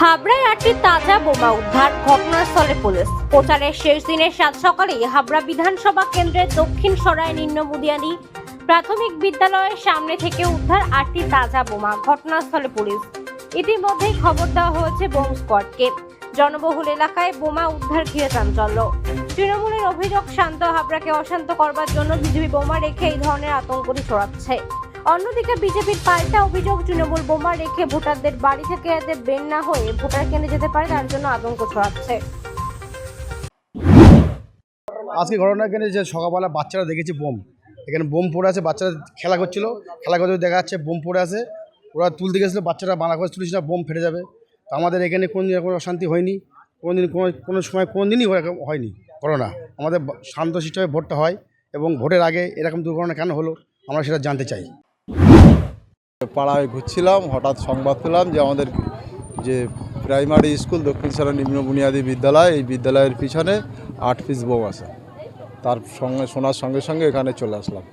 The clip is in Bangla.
হাবড়ায় 8টি তাজা বোমা উদ্ধার, ঘটনাস্থলে পুলিশ। প্রচারের শেষ দিনের সাত সকালেই হাবড়া বিধানসভা কেন্দ্রের দক্ষিণ সরাই নিম্ন বুদিয়ানি প্রাথমিক বিদ্যালয়ের সামনে থেকে উদ্ধার 8টি তাজা বোমা, ঘটনাস্থলে পুলিশ। ইতিমধ্যেই খবর দেওয়া হয়েছে বোম স্কোয়াডকে। জনবহুল এলাকায় বোমা উদ্ধার ঘিরে চাঞ্চল্য। তৃণমূলের অভিযোগ, শান্ত হাবড়াকে অশান্ত করবার জন্য বিজেপি বোমা রেখে এই ধরনের আতঙ্কটি ছড়াচ্ছে। অন্যদিকে বিজেপির পাল্টা অভিযোগ, তৃণমূল বোমা রেখে ভোটারদের বাড়ি থেকে যাতে বের না হয়ে ভোটার কেন্দ্রে যেতে পারে তার জন্য আতঙ্ক ছড়াচ্ছে। আজকে ঘটনা এখানে যে সকালবেলা বাচ্চারা দেখেছি এখানে বোম পড়ে আছে, বাচ্চারা খেলা করছিল, খেলা করতে দেখা যাচ্ছে বোম পড়ে আছে। ওরা তুলতে গেছিলো, বাচ্চারা বানা করে তুলিস না, বোম ফেটে যাবে। তো আমাদের এখানে কোনোদিন এরকম অশান্তি হয়নি, কোনো সময় কোনোদিনই এরকম হয়নি ঘটনা। আমাদের শান্তশিষ্টভাবে ভোটটা হয় এবং ভোটের আগে এরকম দুর্ঘটনা কেন হলো আমরা সেটা জানতে চাই। পাড়ায় ঘুরছিলাম, হঠাৎ সংবাদ পেলাম যে আমাদের যে প্রাইমারি স্কুল দক্ষিণ সরাই নিম্ন বুনিয়াদী বিদ্যালয়, এই বিদ্যালয়ের পিছনে 8 পিস বোম আছে। তার সঙ্গে শোনার সঙ্গে সঙ্গে এখানে চলে আসলাম।